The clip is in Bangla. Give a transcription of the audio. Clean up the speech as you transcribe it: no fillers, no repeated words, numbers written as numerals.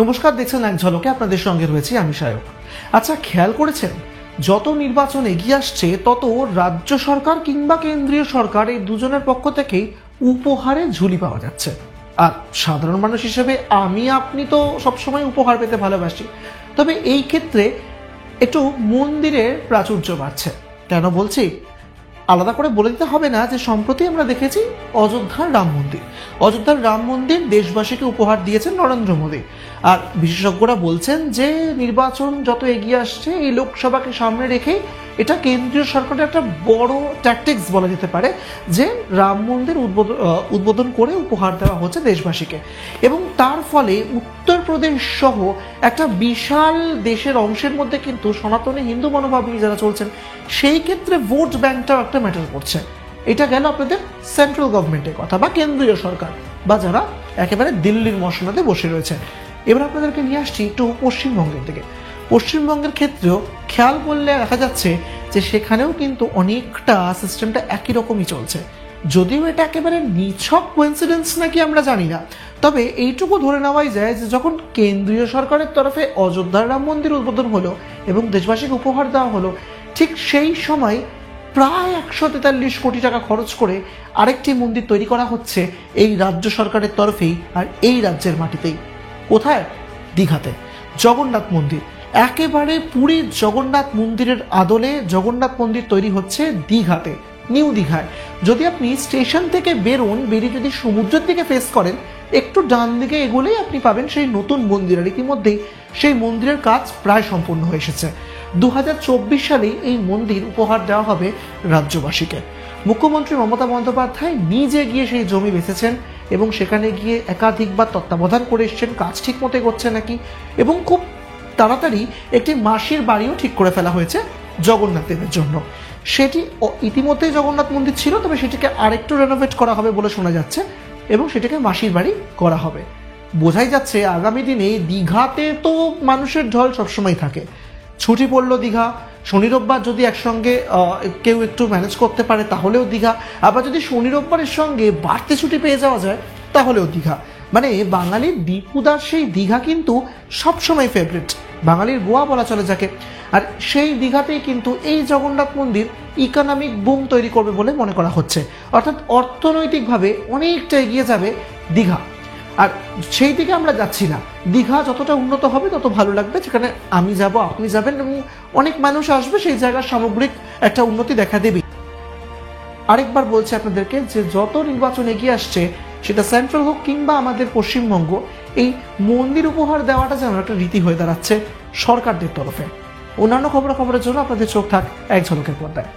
নমস্কার, দেখছেন এক ঝলকে, আপনাদের সঙ্গে রয়েছি আমি সায়ক। আচ্ছা, খেয়াল করেছেন যত নির্বাচন এগিয়ে আসছে তত রাজ্য সরকার কিংবা কেন্দ্রীয় সরকার এই দুজনের পক্ষ থেকেই উপহারে ঝুলি পাওয়া যাচ্ছে। আর সাধারণ মানুষ হিসেবে আপনি তো সবসময় উপহার পেতে ভালোবাসি, তবে এই ক্ষেত্রে একটু মন্দিরের প্রাচুর্য বাড়ছে। কেন বলছি? আলাদা করে বলে দিতে হবে না যে সম্প্রতি আমরা দেখেছি অযোধ্যার রাম মন্দির দেশবাসীকে উপহার দিয়েছেন নরেন্দ্র মোদী। আর বিশেষজ্ঞরা বলছেন যে নির্বাচন যত এগিয়ে আসছে এই লোকসভাকে সামনে রেখে এটা কেন্দ্রীয় সরকারের একটা বড় ট্যাকটিক্স বলা যেতে পারে, যে রাম মন্দির উদ্বোধন করে উপহার দেওয়া হচ্ছে দেশবাসীকে। এবং তার ফলে উত্তরপ্রদেশ সহ একটা বিশাল দেশের অংশের মধ্যে কিন্তু সনাতনী হিন্দু মনোভাব নিয়ে যারা চলছেন, সেই ক্ষেত্রে ভোট ব্যাংকটাও একটা ম্যাটার করছে। এটা গেল আপনাদের সেন্ট্রাল গভর্নমেন্টের কথা বা কেন্দ্রীয় সরকার, বা যারা একেবারে দিল্লির মসনদে বসে রয়েছে। এবার আপনাদেরকে নিয়ে আসছি একটু পশ্চিমবঙ্গের দিকে। পশ্চিমবঙ্গের ক্ষেত্রেও খেয়াল করলে দেখা যাচ্ছে যে সেখানেও কিন্তু অনেকটা সিস্টেমটা একই রকমই চলছে। যদিও এটা একেবারে নিছক কোইন্সিডেন্স নাকি আমরা জানি না, তবে এইটুকু ধরে নেওয়াই যায় যে যখন কেন্দ্রীয় সরকারের তরফে অযোধ্যার রাম মন্দির উদ্বোধন হলো এবং দেশবাসীকে উপহার দেওয়া হলো, ঠিক সেই সময় প্রায় 143 কোটি টাকা খরচ করে আরেকটি মন্দির তৈরি করা হচ্ছে এই রাজ্য সরকারের তরফেই, আর এই রাজ্যের মাটিতেই। কোথায়? দীঘাতে জগন্নাথ মন্দির। একেবারে পুরীর জগন্নাথ মন্দিরের আদলে জগন্নাথ মন্দির তৈরি হচ্ছে দীঘাতে, নিউ দীঘায়। যদি আপনি স্টেশন থেকে বেরিয়ে যদি সমুদ্রের দিকে ফেস করেন, একটু ডান দিকে এগোলেই আপনি পাবেন সেই নতুন মন্দির। আর ইতিমধ্যেই সেই মন্দিরের কাজ প্রায় সম্পূর্ণ হয়ে এসেছে। 2024 সালেই এই মন্দির উপহার দেওয়া হবে রাজ্যবাসীকে। মুখ্যমন্ত্রী মমতা বন্দ্যোপাধ্যায় নিজে গিয়ে সেই জমি বেচেছেন এবং সেখানে গিয়ে একাধিকবার তত্ত্বাবধান করে এসছেন কাজ ঠিক মতো করছে নাকি, এবং খুব তাড়াতাড়ি একটি মাসির বাড়িও ঠিক করে ফেলা হয়েছে জগন্নাথ দেবের জন্য। সেটি ইতিমধ্যেই জগন্নাথ মন্দির ছিল, তবে সেটিকে আরেকটু রেনোভেট করা হবে বলে শোনা যাচ্ছে এবং সেটাকে মাসির বাড়ি করা হবে। বোঝাই যাচ্ছে আগামী দিনে দীঘাতে তো মানুষের ঢল সবসময় থাকে। ছুটি পড়লো দীঘা, শনি রোববার যদি একসঙ্গে কেউ একটু ম্যানেজ করতে পারে তাহলেও দীঘা, আবার যদি শনি রোববারের সঙ্গে বাড়তি ছুটি পেয়ে যাওয়া যায় তাহলেও দীঘা। মানে বাঙালির দীপুদার সেই দীঘা কিন্তু সবসময় ফেভারিট, বাঙালির গোয়া বলা চলে যাকে। আর সেই দীঘাতেই কিন্তু এই জগন্নাথ মন্দির ইকোনমিক বুম তৈরি করবে বলে মনে করা হচ্ছে, অর্থাৎ অর্থনৈতিকভাবে অনেকটা এগিয়ে যাবে দীঘা। আর সেই দিকে আমরা যাচ্ছি না। দীঘা যতটা উন্নত হবে তত ভালো লাগবে, যেখানে আমি যাব, আপনি যাবেন এবং অনেক মানুষ আসবে, সেই জায়গার সামগ্রিক একটা উন্নতি দেখা দেবে। আরেকবার বলছি আপনাদেরকে যে যত নির্বাচন এগিয়ে আসছে, সেটা সেন্ট্রাল হোক কিংবা আমাদের পশ্চিমবঙ্গ, এই মন্দির উপহার দেওয়াটা যেন একটা রীতি হয়ে দাঁড়াচ্ছে সরকারদের তরফে। অন্যান্য খবরের জন্য আপনাদের চোখ থাক এক ঝলকের পর্দায়।